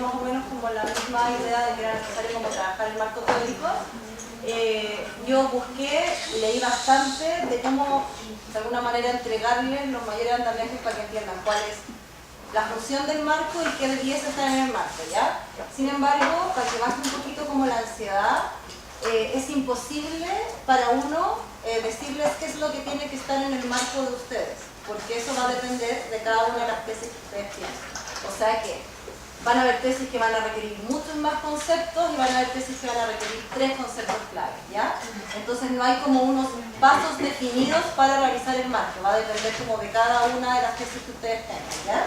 más o menos como la misma idea de que era necesario como trabajar el marco teórico, yo busqué, leí bastante de cómo de alguna manera entregarles los mayores andamiajes para que entiendan cuál es la función del marco y qué debiese estar en el marco, ¿ya? Sin embargo, para que baje un poquito como la ansiedad, es imposible para uno decirles qué es lo que tiene que estar en el marco de ustedes, porque eso va a depender de cada una de las tesis que ustedes tienen. O sea que van a haber tesis que van a requerir muchos más conceptos y van a haber tesis que van a requerir 3 conceptos claves, ¿ya? Entonces no hay como unos pasos definidos para realizar el marco, va a depender como de cada una de las tesis que ustedes tengan, ¿ya?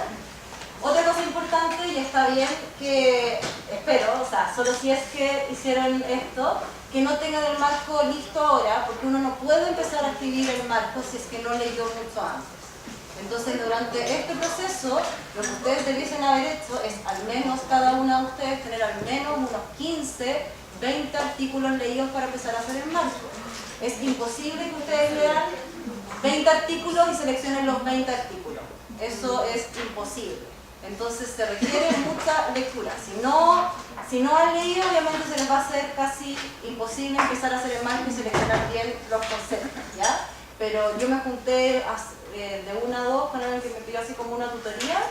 Otra cosa importante, y está bien que, espero, o sea, solo si es que hicieron esto, que no tengan el marco listo ahora, porque uno no puede empezar a escribir el marco si es que no leyó mucho antes. Entonces, durante este proceso, lo que ustedes debiesen haber hecho es, al menos cada una de ustedes, tener al menos unos 15, 20 artículos leídos para empezar a hacer el marco. Es imposible que ustedes lean 20 artículos y seleccionen los 20 artículos. Eso es imposible. Entonces se requiere mucha lectura. Si no han leído, obviamente se les va a hacer casi imposible empezar a hacer el marco y seleccionar bien los conceptos, ¿ya? Pero yo me junté de 1 a 2 con alguien que me pidió así como una tutoría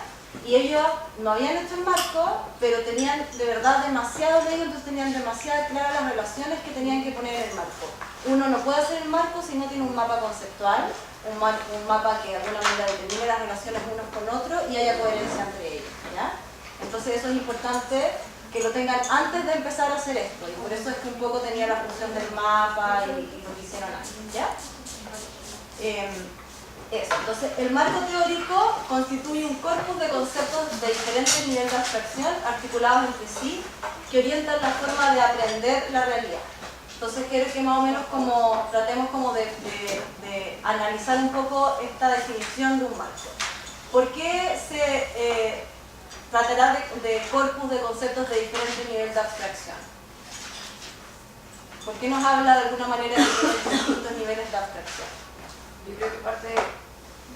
y ellos no habían hecho el marco, pero tenían de verdad demasiado leído, entonces tenían demasiado claras las relaciones que tenían que poner en el marco. Uno no puede hacer el marco si no tiene un mapa conceptual, un mapa que de alguna manera determine las relaciones unos con otros y haya coherencia entre ellos, ¿ya? Entonces eso es importante que lo tengan antes de empezar a hacer esto, y por eso es que un poco tenía la función del mapa y lo que hicieron antes, ¿ya? Eso. Entonces, el marco teórico constituye un corpus de conceptos de diferentes niveles de abstracción articulados entre sí que orientan la forma de aprender la realidad. Entonces quiero que más o menos como tratemos como de analizar un poco esta definición de un marco. ¿Por qué se tratará de corpus de conceptos de diferentes niveles de abstracción? ¿Por qué nos habla de alguna manera de distintos niveles de abstracción? Yo creo que parte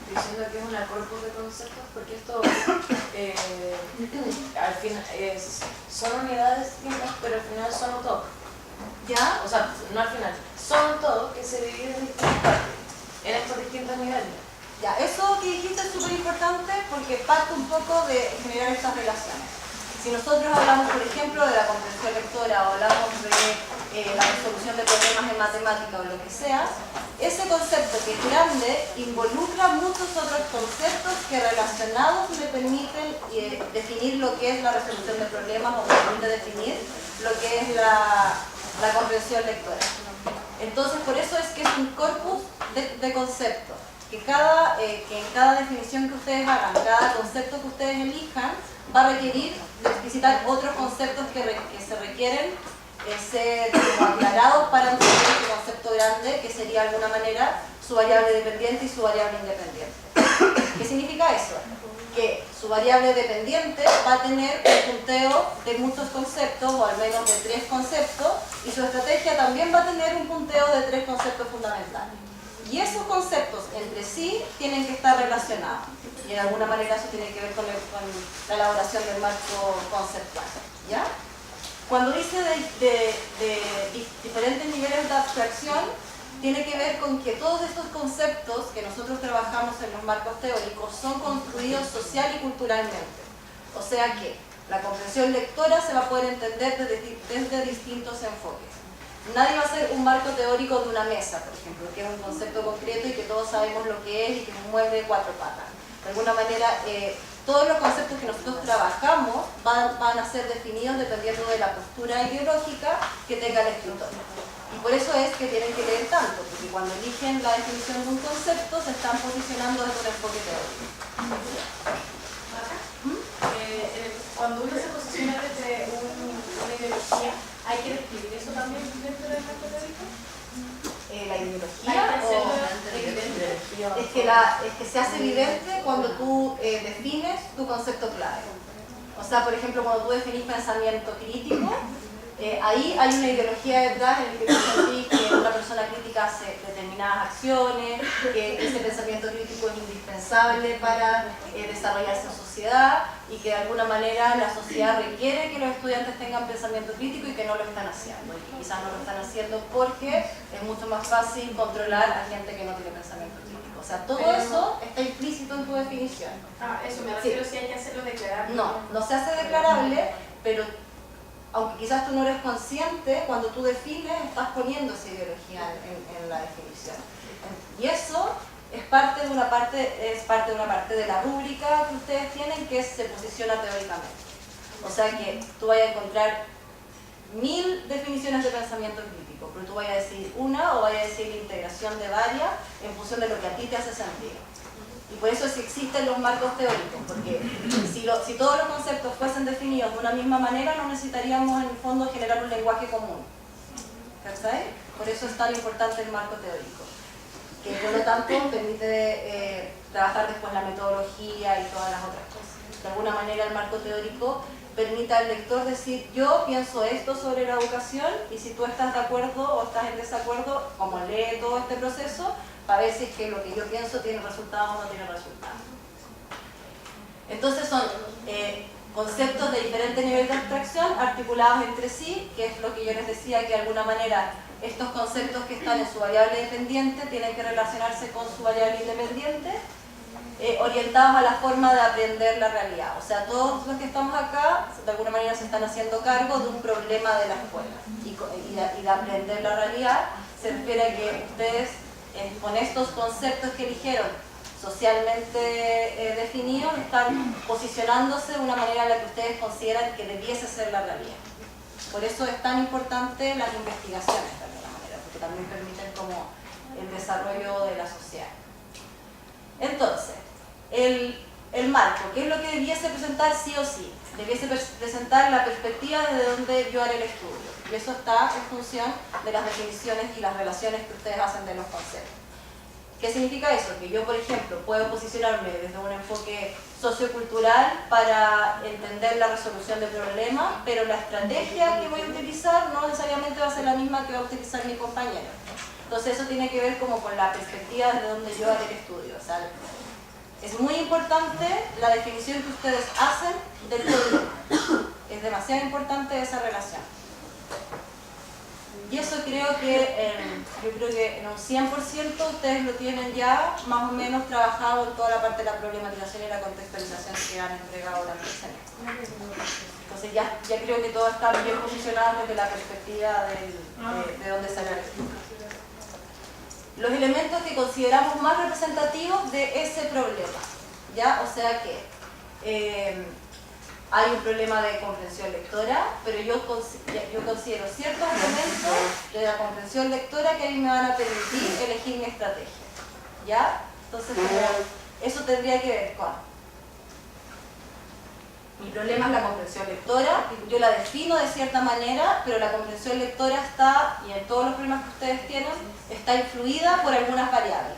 diciendo que es una corpus de conceptos porque esto al final son unidades distintas, pero al final son un todo. ¿Ya? O sea, no al final, son un todo que se divide en distintas partes, en estos distintos niveles. Ya, eso que dijiste es súper importante porque parte un poco de generar estas relaciones. Si nosotros hablamos, por ejemplo, de la comprensión lectora o hablamos de la resolución de problemas en matemática o lo que sea, ese concepto que es grande involucra muchos otros conceptos que relacionados le permiten definir lo que es la resolución de problemas o permite definir lo que es la comprensión lectora. Entonces, por eso es que es un corpus de conceptos, que en cada definición que ustedes hagan, cada concepto que ustedes elijan, va a requerir de explicitar otros conceptos que se requieren ser aclarados para entender este concepto grande, que sería de alguna manera su variable dependiente y su variable independiente. ¿Qué significa eso? Que su variable dependiente va a tener un punteo de muchos conceptos, o al menos de 3 conceptos, y su estrategia también va a tener un punteo de 3 conceptos fundamentales. Y esos conceptos entre sí tienen que estar relacionados. Y de alguna manera eso tiene que ver con la elaboración del marco conceptual, ¿ya? Cuando dice de diferentes niveles de abstracción, tiene que ver con que todos estos conceptos que nosotros trabajamos en los marcos teóricos son construidos social y culturalmente. O sea que la comprensión lectora se va a poder entender desde distintos enfoques. Nadie va a hacer un marco teórico de una mesa, por ejemplo, que es un concepto concreto y que todos sabemos lo que es y que es un mueble de 4 patas. De alguna manera, todos los conceptos que nosotros trabajamos van a ser definidos dependiendo de la postura ideológica que tenga el escritor. Y por eso es que tienen que leer tanto, porque cuando eligen la definición de un concepto se están posicionando desde un enfoque teórico. Cuando uno se posiciona desde una ideología, ¿hay que describir eso también dentro del marco teórico? La ideología es que se hace evidente cuando tú defines tu concepto clave. O sea, por ejemplo, cuando tú definís pensamiento crítico, ahí hay una ideología detrás en la que tú sentís que una persona crítica hace determinadas acciones, que ese pensamiento crítico es indispensable para desarrollarse en sociedad y que de alguna manera la sociedad requiere que los estudiantes tengan pensamiento crítico y que no lo están haciendo. Y quizás no lo están haciendo porque es mucho más fácil controlar a gente que no tiene pensamiento crítico. O sea, todo eso está implícito en tu definición. Ah, eso me refiero, si hay que hacerlo declarable. No se hace declarable, pero aunque quizás tú no eres consciente, cuando tú defines estás poniendo esa ideología en la definición. Y eso es parte de una parte de la rúbrica que ustedes tienen, que se posiciona teóricamente. O sea que tú vas a encontrar 1000 definiciones de pensamiento crítico, pero tú vas a decir una o vas a decir integración de varias en función de lo que a ti te hace sentido. Y por eso sí existen los marcos teóricos, porque si todos los conceptos fuesen definidos de una misma manera, no necesitaríamos en el fondo generar un lenguaje común. ¿Cachai? Por eso es tan importante el marco teórico, que por lo tanto permite trabajar después la metodología y todas las otras cosas. De alguna manera el marco teórico permite al lector decir, yo pienso esto sobre la educación, y si tú estás de acuerdo o estás en desacuerdo, como lee todo este proceso, para ver si es que lo que yo pienso tiene resultados o no tiene resultados. Entonces son conceptos de diferente nivel de abstracción articulados entre sí, que es lo que yo les decía, que de alguna manera estos conceptos que están en su variable dependiente tienen que relacionarse con su variable independiente, orientados a la forma de aprender la realidad. O sea, todos los que estamos acá, de alguna manera se están haciendo cargo de un problema de la escuela. Y de aprender la realidad se refiere a que ustedes, con estos conceptos que eligieron socialmente definidos, están posicionándose de una manera en la que ustedes consideran que debiese ser la realidad. Por eso es tan importante las investigaciones de alguna manera, porque también permiten como el desarrollo de la sociedad. Entonces, el marco, ¿qué es lo que debiese presentar sí o sí? Debiese presentar la perspectiva desde donde yo haré el estudio. Y eso está en función de las definiciones y las relaciones que ustedes hacen de los conceptos. ¿Qué significa eso? Que yo, por ejemplo, puedo posicionarme desde un enfoque sociocultural para entender la resolución de problemas, pero la estrategia que voy a utilizar no necesariamente va a ser la misma que va a utilizar mi compañero. Entonces eso tiene que ver como con la perspectiva desde donde yo haré el estudio. O sea, es muy importante la definición que ustedes hacen del problema. Es demasiado importante esa relación. Y eso creo que yo creo que en un 100% ustedes lo tienen ya más o menos trabajado en toda la parte de la problematización y la contextualización que han entregado durante el semestre. Entonces ya creo que todo está bien posicionado desde la perspectiva de dónde sale el estudio. Los elementos que consideramos más representativos de ese problema, ¿ya? O sea que hay un problema de comprensión lectora, pero yo considero ciertos elementos de la comprensión lectora que a mí me van a permitir elegir mi estrategia, ¿ya? Entonces, eso tendría que ver con mi problema es la comprensión lectora, yo la defino de cierta manera, pero la comprensión lectora está, y en todos los problemas que ustedes tienen, está influida por algunas variables,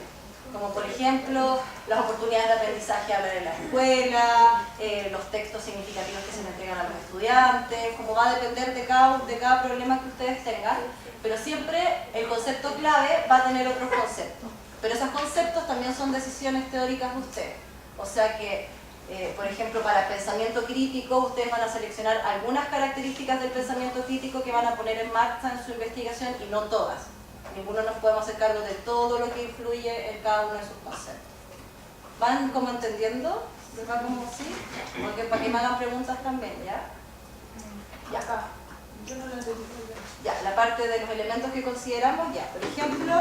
como por ejemplo las oportunidades de aprendizaje a ver en la escuela, los textos significativos que se le entregan a los estudiantes, como va a depender de cada problema que ustedes tengan, pero siempre el concepto clave va a tener otros conceptos, pero esos conceptos también son decisiones teóricas de ustedes, o sea que por ejemplo, para el pensamiento crítico, ustedes van a seleccionar algunas características del pensamiento crítico que van a poner en marcha en su investigación y no todas. Ninguno nos podemos hacer cargo de todo lo que influye en cada uno de sus conceptos. ¿Van como entendiendo? ¿Les va como así? Porque para que me hagan preguntas también, ¿ya? Ya acá. Yo no lo entendí. Ya, la parte de los elementos que consideramos, ya. Por ejemplo,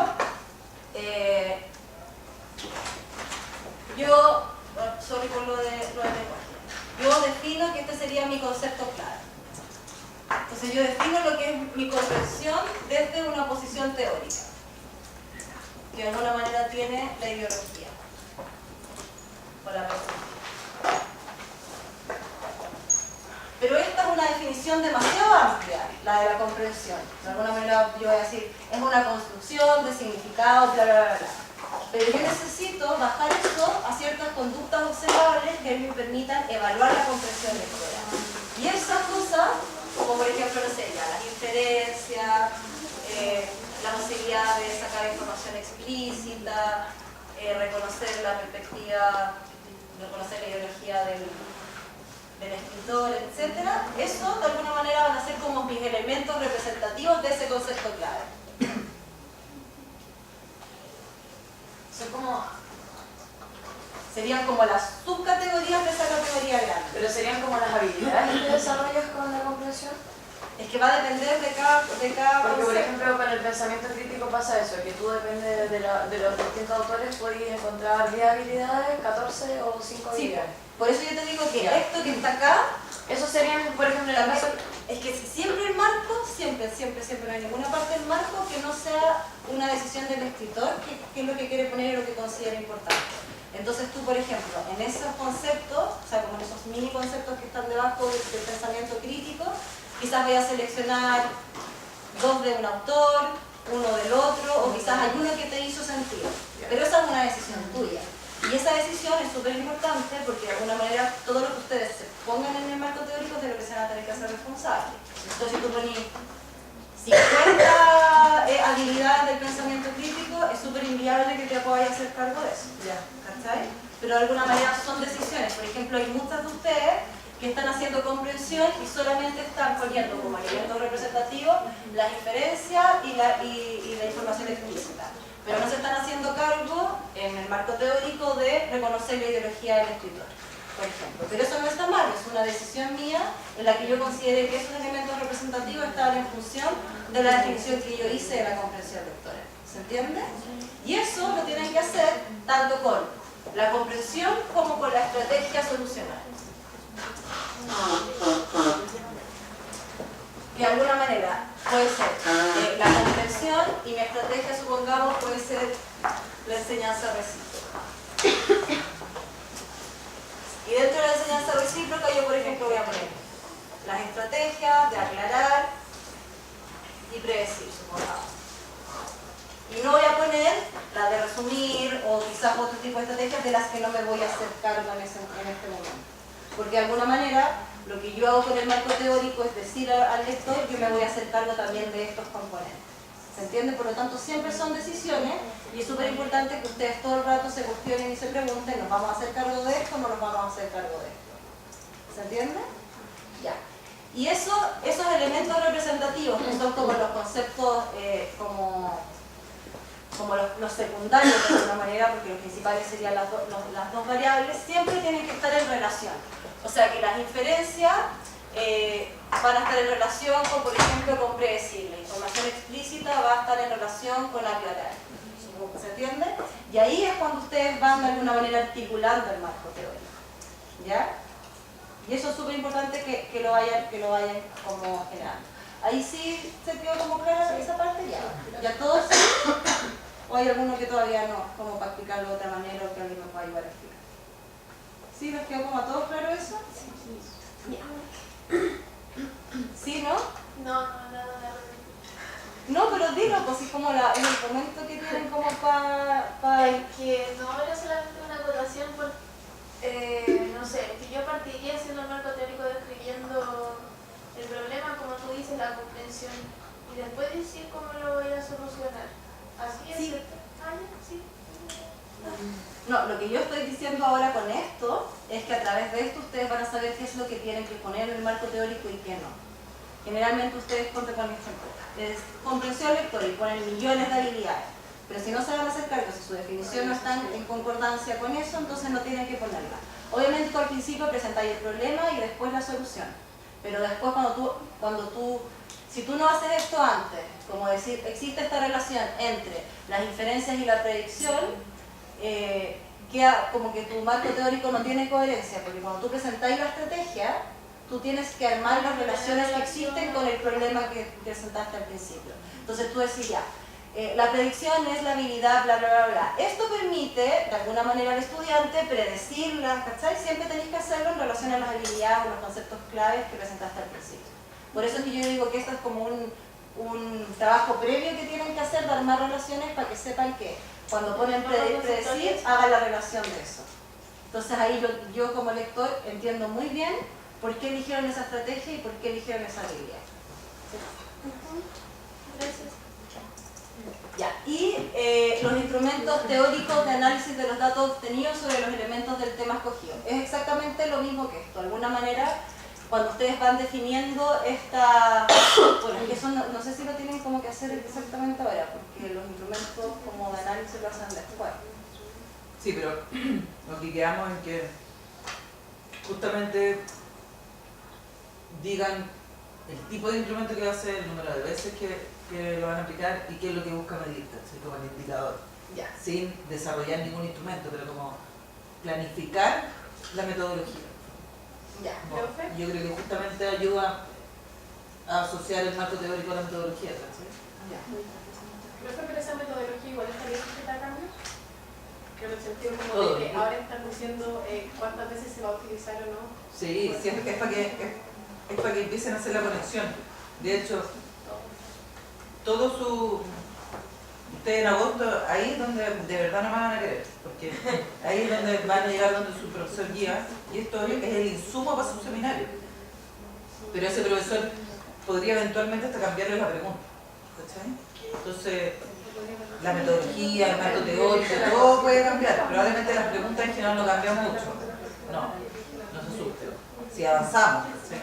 yo... sorry por lo de lenguaje. Yo defino que este sería mi concepto clave. Entonces yo defino lo que es mi comprensión desde una posición teórica, que de alguna manera tiene la ideología o la perspectiva. Pero esta es una definición demasiado amplia, la de la comprensión. De alguna manera yo voy a decir, es una construcción de significado, bla, bla, bla, bla. Pero yo necesito bajar eso a ciertas conductas observables que me permitan evaluar la comprensión lectora. Y esas cosas, como por ejemplo, no sé, ya, las inferencias, la posibilidad de sacar información explícita, reconocer la perspectiva, reconocer la ideología del escritor, etc. Eso de alguna manera van a ser como mis elementos representativos de ese concepto clave. Serían como las subcategorías de esa categoría grande. Pero serían como las habilidades que desarrollas con la comprensión. Es que va a depender de cada Porque, por concepto. ejemplo, con el pensamiento crítico pasa eso, que tú depende de los distintos autores puedes encontrar 10 habilidades, 14 o 5 Sí, habilidades. por eso yo te digo que Ya. esto que está acá, Eso serían, por ejemplo, en el caso... es que siempre el marco, siempre no hay ninguna parte del marco que no sea una decisión del escritor, que es lo que quiere poner y lo que considera importante. Entonces tú, por ejemplo, en esos conceptos, o sea, como en esos mini conceptos que están debajo del pensamiento crítico, quizás voy a seleccionar 2 de un autor, 1 del otro, o quizás alguno que te hizo sentido. Pero esa es una decisión tuya. Y esa decisión es súper importante porque de alguna manera todo lo que ustedes se pongan en el marco teórico es de lo que se van a tener que hacer responsables. Entonces si tú pones 50 habilidades del pensamiento crítico, es súper inviable que te puedas hacer cargo de eso. ¿Cachai? Pero de alguna manera son decisiones. Por ejemplo, hay muchas de ustedes que están haciendo comprensión y solamente están poniendo como elemento representativo la inferencia y la información explícita. Pero no se están haciendo cargo en el marco teórico de reconocer la ideología del escritor, por ejemplo. Pero eso no está mal, es una decisión mía en la que yo consideré que esos elementos representativos estaban en función de la definición que yo hice de la comprensión lectora. ¿Se entiende? Y eso lo tienen que hacer tanto con la comprensión como con la estrategia solucional. De alguna manera puede ser la comprensión y mi estrategia, supongamos, puede ser la enseñanza recíproca. Y dentro de la enseñanza recíproca yo, por ejemplo, voy a poner las estrategias de aclarar y predecir, supongamos. Y no voy a poner la de resumir o quizás otro tipo de estrategias de las que no me voy a hacer cargo en este momento. Porque de alguna manera lo que yo hago con el marco teórico es decir al lector yo me voy a hacer cargo también de estos componentes. ¿Se entiende? Por lo tanto siempre son decisiones y es súper importante que ustedes todo el rato se cuestionen y se pregunten, ¿nos vamos a hacer cargo de esto o no nos vamos a hacer cargo de esto? ¿Se entiende? Ya. Y esos elementos representativos que son como los conceptos como los secundarios de alguna manera, porque los principales serían las dos variables, siempre tienen que estar en relación. O sea que las inferencias van a estar en relación con, por ejemplo, con predecir. La información explícita va a estar en relación con aclarar. ¿Se entiende? Y ahí es cuando ustedes van de alguna manera articulando el marco teórico. ¿Ya? Y eso es súper importante que lo vayan como generando. Ahí sí se quedó como clara esa parte, ya todos. ¿O hay alguno que todavía no? Como para explicarlo de otra manera o que alguien nos va a ayudar a explicar. ¿Sí? ¿Les quedó como a todos claro eso? Sí. ¿Sí, no? No. No, pero dilo, pues es como en el momento que tienen como para... Es que no era solamente una acotación por, no sé, que yo partiría haciendo el marco teórico describiendo el problema, como tú dices, la comprensión, y después decir cómo lo voy a solucionar. Así es, Sí. ¿cierto? Ah, ya, sí. No, lo que yo estoy diciendo ahora con esto es que a través de esto ustedes van a saber qué es lo que tienen que poner en el marco teórico y qué no. Generalmente ustedes ponen comprensión lectora y ponen millones de habilidades, pero si no se van a hacer cargo, si su definición no está en concordancia con eso, entonces no tienen que ponerla. Obviamente tú al principio presentáis el problema y después la solución, pero después si tú no haces esto antes, como decir, existe esta relación entre las inferencias y la predicción, queda como que tu marco teórico no tiene coherencia, porque cuando tú presentáis la estrategia, tú tienes que armar las relaciones que existen con el problema que presentaste al principio. Entonces tú decís ya, la predicción es la habilidad, bla, bla, bla, bla. Esto permite, de alguna manera, al estudiante predecirla, ¿cachai? Siempre tenéis que hacerlo en relación a las habilidades o los conceptos claves que presentaste al principio. Por eso es que yo digo que esto es como un trabajo previo que tienen que hacer de armar relaciones para que sepan que cuando ponen predecir, hagan la relación de eso. Entonces ahí yo como lector entiendo muy bien por qué eligieron esa estrategia y por qué eligieron esa habilidad. Gracias. Ya. Y los instrumentos teóricos de análisis de los datos obtenidos sobre los elementos del tema escogido. Es exactamente lo mismo que esto. De alguna manera, cuando ustedes van definiendo esta... Bueno, que eso no sé si lo tienen como que hacer exactamente ahora, porque los instrumentos como de análisis lo hacen después. Sí, pero lo que quedamos es que justamente digan el tipo de instrumento que va a ser, el número de veces que lo van a aplicar y qué es lo que busca medir, ¿sí? Como el indicador, Ya. sin desarrollar ningún instrumento, pero como planificar la metodología. Ya. Como, yo creo que justamente ayuda a asociar el marco teórico a la metodología, ¿sí? Ya. Profe, pero esa metodología igual estaría sujeta a cambios. Que en el sentido como Todo. de que ahora están diciendo cuántas veces se va a utilizar o no. Sí, siempre es para que empiecen a hacer la conexión. De hecho, todo su... Ustedes en agosto, ahí es donde de verdad no me van a querer, porque ahí es donde van a llegar donde su profesor guía, y esto es el insumo para su seminario. Pero ese profesor podría eventualmente hasta cambiarle la pregunta, ¿cachai? Entonces, la metodología, el marco teórico, todo puede cambiar. Probablemente las preguntas en general no cambian mucho. No se asusten. Si avanzamos, ¿sí?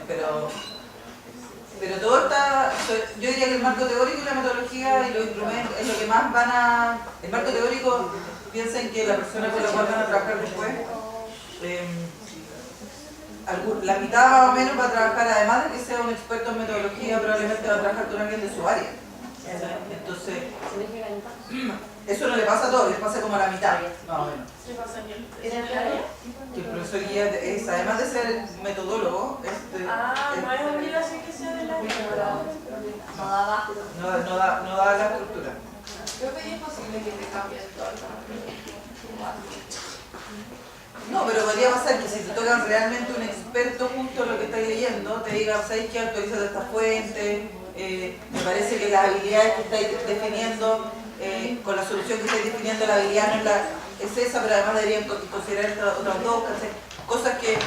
Pero todo está... Yo diría que el marco teórico y la metodología y los instrumentos es lo que más van a... El marco teórico, piensen que la persona con la cual van a trabajar después, la mitad más o menos va a trabajar, además de que sea un experto en metodología, probablemente va a trabajar con alguien de su área. Entonces, eso no le pasa a todos, les pasa como a la mitad, más o menos. ¿Qué pasa en ¿En el área? Que el profesor guía es, además de ser metodólogo, no es obligación que sea del área. No da abajo. no da la estructura. Creo que es posible que te cambien todo. No, pero podría pasar que si te tocan realmente un experto justo en lo que estáis leyendo, te diga, ¿sabes qué? Actualiza esta fuente, me parece que las habilidades que estáis definiendo, con la solución que estáis definiendo, la habilidad no es esa, pero además deberían considerar estas otras dos, cosas que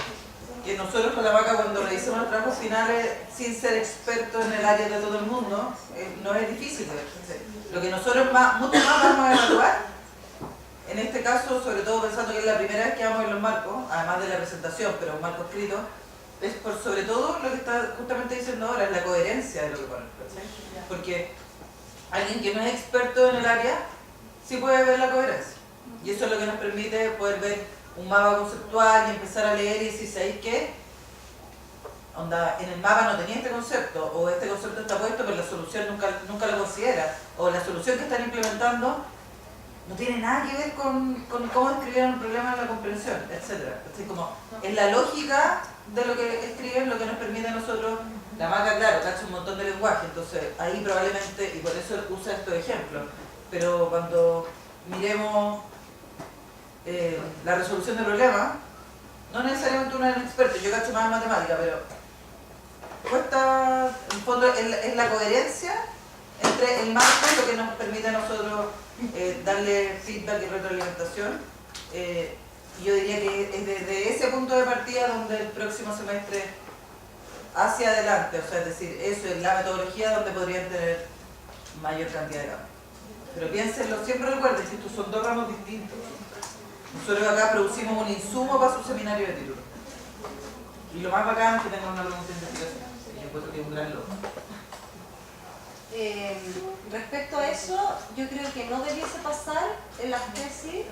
nosotros con la vaca cuando revisamos los trabajos finales, sin ser expertos en el área de todo el mundo, no es difícil. Lo que nosotros mucho más vamos a evaluar, en este caso, sobre todo pensando que es la primera vez que vamos a ver los marcos, además de la presentación, pero un marco escrito, es por sobre todo lo que está justamente diciendo ahora, es la coherencia de lo que ponen, ¿sí? Porque alguien que no es experto en el área, sí puede ver la coherencia. Y eso es lo que nos permite poder ver un mapa conceptual y empezar a leer y decir, ¿sabéis qué? Onda, en el mapa no tenía este concepto, o este concepto está puesto, pero la solución nunca lo considera, o la solución que están implementando no tiene nada que ver con cómo escribieron el problema de la comprensión, etc. Así como, es la lógica de lo que escriben lo que nos permite a nosotros, la Maca, claro, cacha un montón de lenguaje, entonces ahí probablemente, y por eso usa estos ejemplos, pero cuando miremos la resolución de problemas, no necesariamente uno es un experto, yo cacho más en matemática, pero cuesta, en el fondo, es la coherencia entre el marco y lo que nos permite a nosotros darle feedback y retroalimentación. Yo diría que es desde ese punto de partida donde el próximo semestre hacia adelante, o sea, es decir, eso es la metodología donde podrían tener mayor cantidad de cambios. Pero piénsenlo, siempre recuerden que estos son dos ramos distintos. Nosotros acá producimos un insumo para su seminario de título. Y lo más bacán es que tengan una pregunta de investigación. Yo encuentro que es un gran logro. Respecto a eso, yo creo que no debiese pasar en las tesis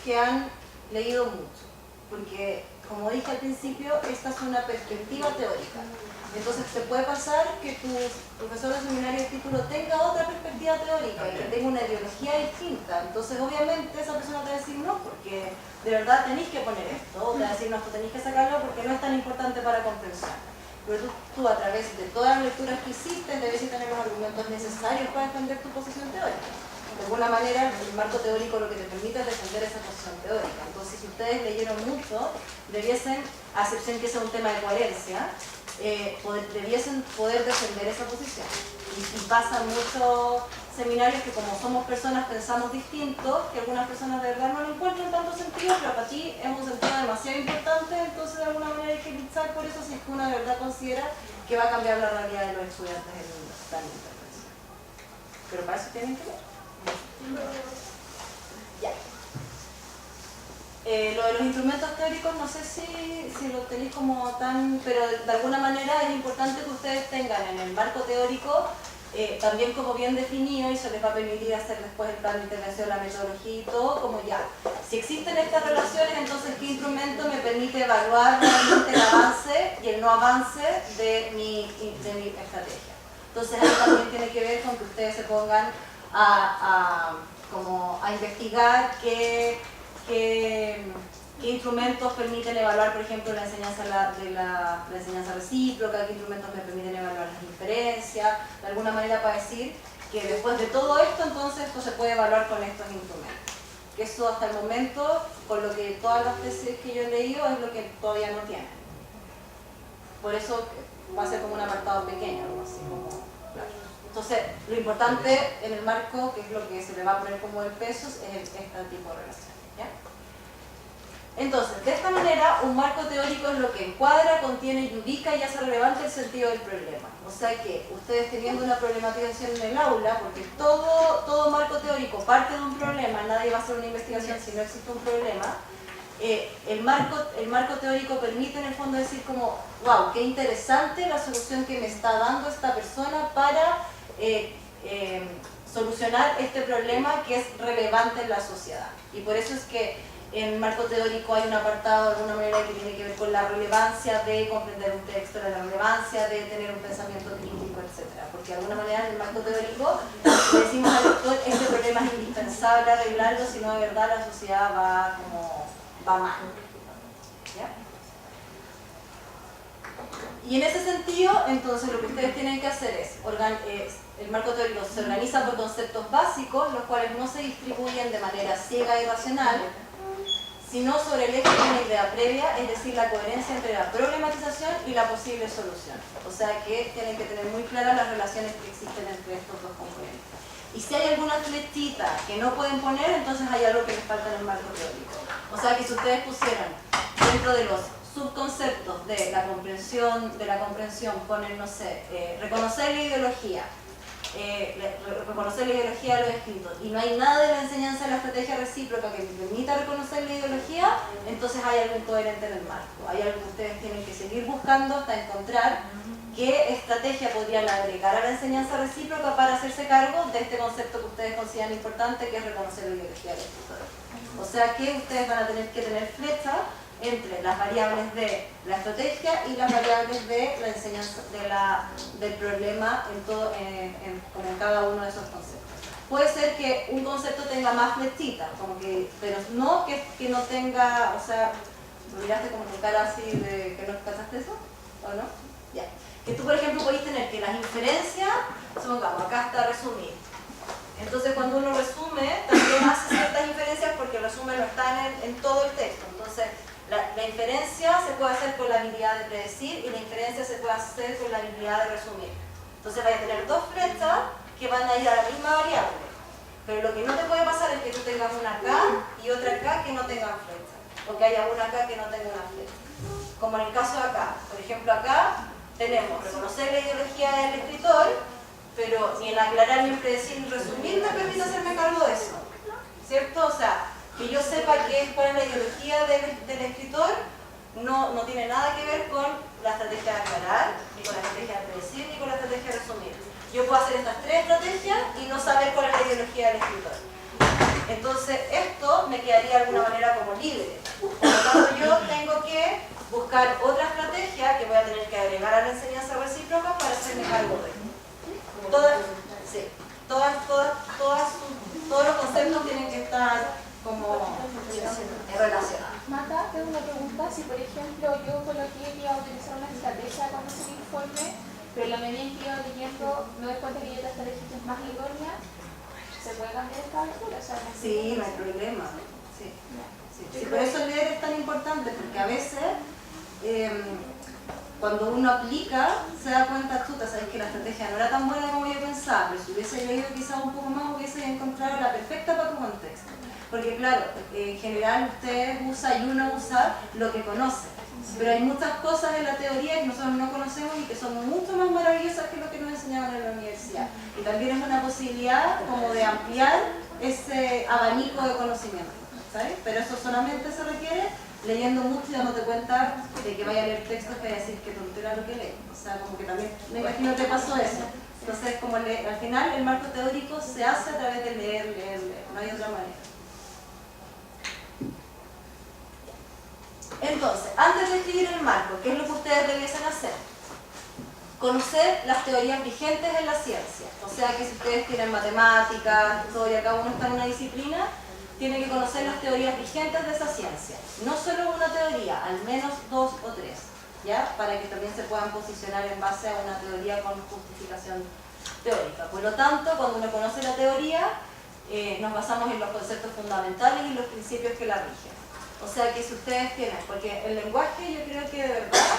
que han leído mucho, porque como dije al principio, esta es una perspectiva teórica. Entonces te puede pasar que tu profesor de seminario de título tenga otra perspectiva teórica y que tenga una ideología distinta. Entonces obviamente esa persona te va a decir no, porque de verdad tenéis que poner esto, o te va a decir no, pues tenéis que sacarlo porque no es tan importante para comprensión. Pero tú a través de todas las lecturas que hiciste debes tener los argumentos necesarios para defender tu posición teórica. De alguna manera el marco teórico lo que te permite es defender esa posición teórica. Entonces si ustedes leyeron mucho, debiesen, a excepción que sea un tema de coherencia, debiesen poder defender esa posición. Y pasa muchos seminarios que como somos personas pensamos distintos, que algunas personas de verdad no lo encuentran tanto sentido, pero para ti es un sentido demasiado importante, entonces de alguna manera hay que luchar por eso si es que uno de verdad considera que va a cambiar la realidad de los estudiantes en la intervención. pero para eso tienen que ver. Ya. Lo de los instrumentos teóricos no sé si lo tenéis como tan, pero de alguna manera es importante que ustedes tengan en el marco teórico también como bien definido, y eso les va a permitir hacer después el plan de intervención, la metodología y todo, como ya. Si existen estas relaciones, entonces ¿qué instrumento me permite evaluar realmente el avance y el no avance de mi estrategia? Entonces ahí también tiene que ver con que ustedes se pongan como a investigar qué instrumentos permiten evaluar, por ejemplo, la enseñanza recíproca, qué instrumentos me permiten evaluar las inferencias, de alguna manera para decir que después de todo esto, entonces esto se puede evaluar con estos instrumentos. Que eso hasta el momento, con lo que todas las tesis que yo he leído, es lo que todavía no tienen. Por eso va a ser como un apartado pequeño, algo así como, claro. Entonces, lo importante en el marco, que es lo que se le va a poner como el peso, es este tipo de relaciones. ¿Ya? Entonces, de esta manera, un marco teórico es lo que encuadra, contiene y ubica y hace relevante el sentido del problema. O sea que ustedes teniendo una problematización en el aula, porque todo marco teórico parte de un problema, nadie va a hacer una investigación si no existe un problema, el marco teórico permite en el fondo decir como, wow, qué interesante la solución que me está dando esta persona para solucionar este problema que es relevante en la sociedad. Y por eso es que en el marco teórico hay un apartado de alguna manera que tiene que ver con la relevancia de comprender un texto, la relevancia de tener un pensamiento crítico, etc. Porque de alguna manera en el marco teórico le decimos al lector, este problema es indispensable arreglarlo, si no de verdad la sociedad va mal. ¿Ya? Y en ese sentido, entonces lo que ustedes tienen que hacer es, el marco teórico se organiza por conceptos básicos, los cuales no se distribuyen de manera ciega y racional, sino sobre el eje de una idea previa, es decir, la coherencia entre la problematización y la posible solución. O sea que tienen que tener muy claras las relaciones que existen entre estos dos componentes. Y si hay alguna flechita que no pueden poner, entonces hay algo que les falta en el marco teórico. O sea que si ustedes pusieran dentro de los subconceptos de la comprensión ponen, no sé, reconocer la ideología, reconocer la ideología de los escritos, y no hay nada de la enseñanza de la estrategia recíproca que permita reconocer la ideología, entonces hay algo incoherente en el marco. Hay algo que ustedes tienen que seguir buscando hasta encontrar qué estrategia podrían agregar a la enseñanza recíproca para hacerse cargo de este concepto que ustedes consideran importante, que es reconocer la ideología del escritor. O sea que ustedes van a tener que tener flecha entre las variables de la estrategia y las variables de la enseñanza del problema en cada uno de esos conceptos. Puede ser que un concepto tenga más flechitas, pero no que no tenga, o sea, ¿me miraste como tu cara así de que no cachaste eso? ¿O no? Ya. Que tú, por ejemplo, podéis tener que las inferencias, supongamos, acá está resumir. Entonces, cuando uno resume, también hace ciertas inferencias porque el resumen no está en todo el texto. Entonces, la inferencia se puede hacer con la habilidad de predecir y la inferencia se puede hacer con la habilidad de resumir. Entonces vaya a tener dos flechas que van a ir a la misma variable. Pero lo que no te puede pasar es que tú tengas una acá y otra acá que no tengan flecha. O que haya una acá que no tenga una flecha. Como en el caso de acá. Por ejemplo, acá tenemos reconocer la ideología del escritor, pero ni en aclarar, ni en predecir, ni resumir me permite hacerme cargo de eso. ¿Cierto? O sea, que yo sepa cuál es la ideología del escritor no tiene nada que ver con la estrategia de aclarar, ni con la estrategia de predecir, ni con la estrategia de resumir. Yo puedo hacer estas tres estrategias y no saber cuál es la ideología del escritor. Entonces esto me quedaría de alguna manera como libre. Por lo tanto yo tengo que buscar otra estrategia que voy a tener que agregar a la enseñanza recíproca para hacerme cargo de esto. Todos los conceptos tienen que estar como relacionados. Marta, tengo una pregunta. Si por ejemplo yo coloqué que iba a utilizar una estrategia cuando se me informe, pero la medida en que iba leyendo me doy cuenta que hay otra estrategia es más idónea, ¿se puede cambiar esta altura? O sea, sí, no hay problema. Sí. Sí, por eso leer es tan importante, porque a veces cuando uno aplica, se da cuenta, chuta, sabes que la estrategia no era tan buena como yo pensaba, pero si hubiese leído quizás un poco más, hubiese encontrado la perfecta para tu contexto. Porque claro, en general usted usa y uno usa lo que conoce, pero hay muchas cosas en la teoría que nosotros no conocemos y que son mucho más maravillosas que lo que nos enseñaban en la universidad. Y también es una posibilidad como de ampliar ese abanico de conocimiento, ¿sabes? Pero eso solamente se requiere leyendo mucho y dándote cuenta de que vaya a leer textos que vaya a decir que tontera lo que lees. O sea, como que también, me imagino te pasó eso. Entonces, como al final el marco teórico se hace a través de leer, no hay otra manera. Entonces, antes de escribir el marco, ¿qué es lo que ustedes debiesen hacer? Conocer las teorías vigentes en la ciencia. O sea que si ustedes tienen matemáticas, historia, cada uno está en una disciplina, tienen que conocer las teorías vigentes de esa ciencia. No solo una teoría, al menos 2 o 3, ¿ya? Para que también se puedan posicionar en base a una teoría con justificación teórica. Por lo tanto, cuando uno conoce la teoría, nos basamos en los conceptos fundamentales y los principios que la rigen. O sea que si ustedes tienen, porque el lenguaje yo creo que de verdad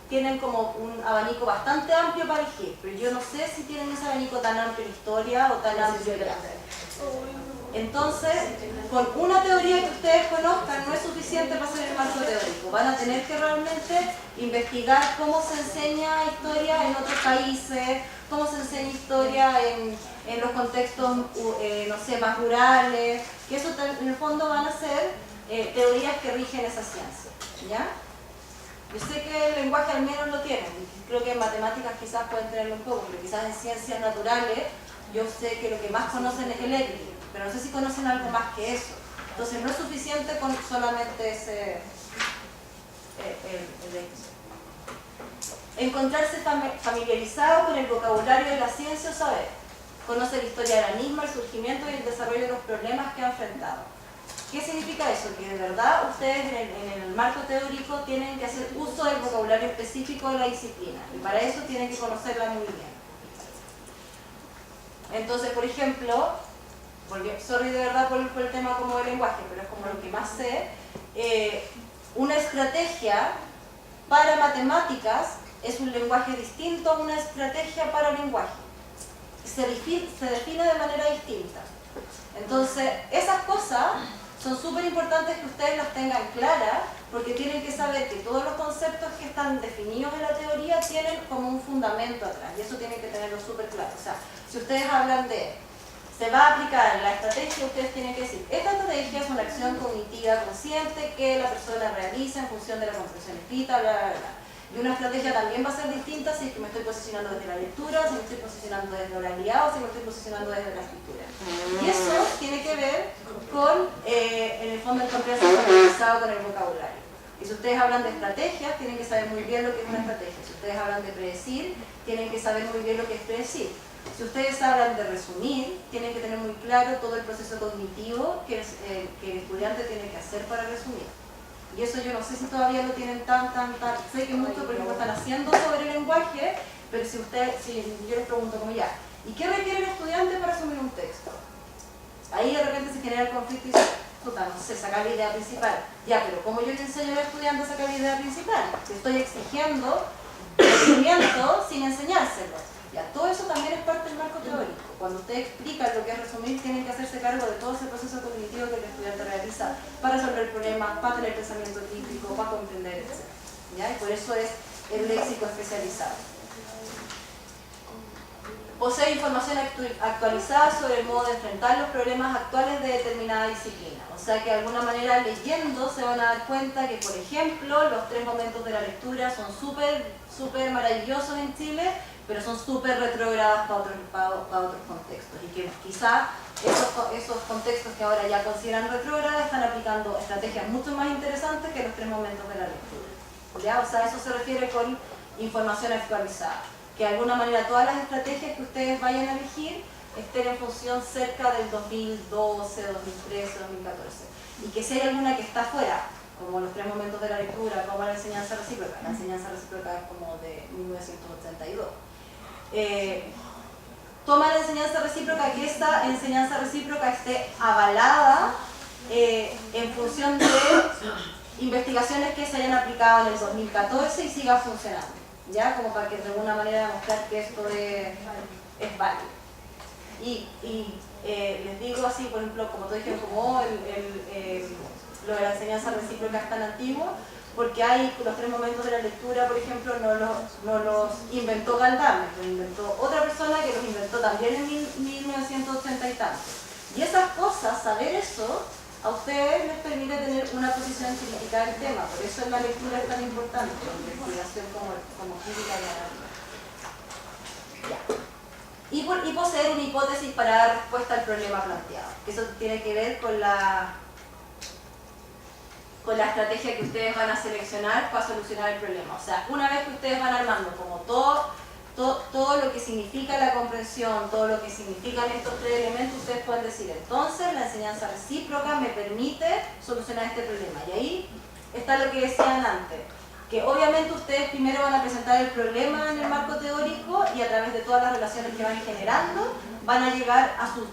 tienen como un abanico bastante amplio para elegir, pero yo no sé si tienen ese abanico tan amplio en historia o tan amplio en arte. Entonces, con una teoría que ustedes conozcan no es suficiente para hacer el marco teórico. Van a tener que realmente investigar cómo se enseña historia en otros países, cómo se enseña historia en los contextos, no sé, más rurales, que eso en el fondo van a ser teorías que rigen esa ciencia, ¿ya? Yo sé que el lenguaje al menos lo tienen, creo que en matemáticas quizás pueden tenerlo un poco, pero quizás en ciencias naturales yo sé que lo que más conocen es el éxito, pero no sé si conocen algo más que eso. Entonces no es suficiente con solamente ese el éxito. Encontrarse familiarizado con el vocabulario de la ciencia o saber. Conoce la historia de la misma, el surgimiento y el desarrollo de los problemas que ha enfrentado. ¿Qué significa eso? Que de verdad ustedes en el marco teórico tienen que hacer uso del vocabulario específico de la disciplina y para eso tienen que conocerla muy bien. Entonces, por ejemplo, sorry de verdad por el tema como del lenguaje, pero es como lo que más sé, una estrategia para matemáticas es un lenguaje distinto a una estrategia para lenguaje. Se define de manera distinta. Entonces, esas cosas son súper importantes que ustedes las tengan claras, porque tienen que saber que todos los conceptos que están definidos en la teoría tienen como un fundamento atrás, y eso tienen que tenerlo súper claro. O sea, si ustedes hablan de, se va a aplicar la estrategia, ustedes tienen que decir, esta estrategia es una acción cognitiva consciente que la persona realiza en función de la comprensión escrita, bla, bla, bla. Y una estrategia también va a ser distinta si es que me estoy posicionando desde la lectura, si me estoy posicionando desde la oralidad o si me estoy posicionando desde la escritura. Y eso tiene que ver con, en el fondo, el comprensión familiarizado con el vocabulario. Y si ustedes hablan de estrategias, tienen que saber muy bien lo que es una estrategia. Si ustedes hablan de predecir, tienen que saber muy bien lo que es predecir. Si ustedes hablan de resumir, tienen que tener muy claro todo el proceso cognitivo que el estudiante tiene que hacer para resumir. Y eso yo no sé si todavía lo tienen sé que mucho porque lo están haciendo sobre el lenguaje, pero si yo les pregunto como ya, ¿y qué requiere el estudiante para resumir un texto? Ahí de repente se genera el conflicto y dice, puta, no sé, sacar la idea principal. Ya, pero ¿cómo yo le enseño al estudiante a sacar la idea principal? Le estoy exigiendo conocimiento sin enseñárselo. Ya, todo eso también es parte del marco teórico. Cuando ustedes explican lo que es resumir, tienen que hacerse cargo de todo ese proceso cognitivo que el estudiante realiza para resolver problemas, para tener pensamiento crítico, para comprender, etc. ¿Ya? Y por eso es el léxico especializado. Posee información actualizada sobre el modo de enfrentar los problemas actuales de determinada disciplina. O sea que de alguna manera leyendo se van a dar cuenta que, por ejemplo, los 3 momentos de la lectura son súper maravillosos en Chile, pero son súper retrógradas para otros contextos. Y que quizá esos contextos que ahora ya consideran retrógradas están aplicando estrategias mucho más interesantes que los 3 momentos de la lectura. ¿Ya? O sea, eso se refiere con información actualizada. Que de alguna manera todas las estrategias que ustedes vayan a elegir estén en función cerca del 2012, 2013, 2014. Y que si hay alguna que está fuera, como los 3 momentos de la lectura, como la enseñanza recíproca es como de 1982. Toma la enseñanza recíproca, que esta enseñanza recíproca esté avalada en función de investigaciones que se hayan aplicado en el 2014 y siga funcionando. ¿ya? Como para que de alguna manera demostrar que esto es válido. Y les digo así, por ejemplo, como todos dijeron, como lo de la enseñanza recíproca es tan antiguo, porque hay los 3 momentos de la lectura, por ejemplo, no los inventó Galdames, los inventó otra persona que los inventó también en 1980 y tanto. Y esas cosas, saber eso, a ustedes les permite tener una posición crítica del tema, por eso la lectura es tan importante, la investigación como crítica de la realidad. Y poseer una hipótesis para dar respuesta al problema planteado. Eso tiene que ver con la estrategia que ustedes van a seleccionar para solucionar el problema. O sea, una vez que ustedes van armando como todo lo que significa la comprensión, todo lo que significan estos 3 elementos, ustedes pueden decir, entonces la enseñanza recíproca me permite solucionar este problema. Y ahí está lo que decían antes, que obviamente ustedes primero van a presentar el problema en el marco teórico y a través de todas las relaciones que van generando van a llegar a su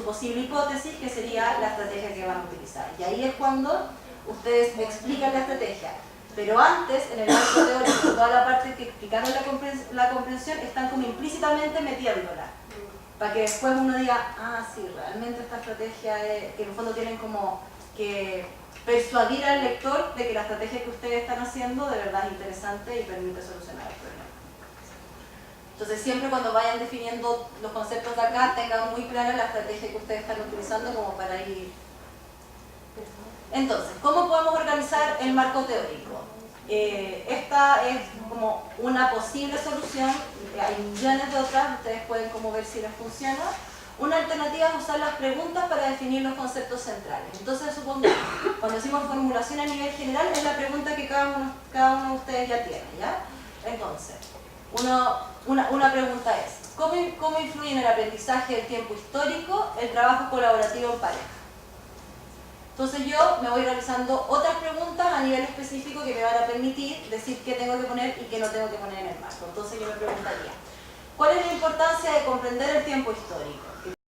posible hipótesis, que sería la estrategia que van a utilizar. Y ahí es cuando ustedes explican la estrategia. Pero antes, en el marco teórico, toda la parte que explicaron la comprensión, están como implícitamente metiéndola. Para que después uno diga, ah, sí, realmente esta estrategia que en el fondo tienen como que persuadir al lector de que la estrategia que ustedes están haciendo de verdad es interesante y permite solucionar el problema. Entonces siempre cuando vayan definiendo los conceptos de acá, tengan muy clara la estrategia que ustedes están utilizando como para ir. Entonces, ¿cómo podemos organizar el marco teórico? Esta es como una posible solución, hay millones de otras, ustedes pueden como ver si les funciona. Una alternativa es usar las preguntas para definir los conceptos centrales. Entonces, supongamos, cuando decimos formulación a nivel general, es la pregunta que cada uno de ustedes ya tiene, ¿ya? Entonces, una pregunta es, ¿cómo influye en el aprendizaje del tiempo histórico el trabajo colaborativo en pareja? Entonces yo me voy realizando otras preguntas a nivel específico que me van a permitir decir qué tengo que poner y qué no tengo que poner en el marco. Entonces yo me preguntaría, ¿cuál es la importancia de comprender el tiempo histórico?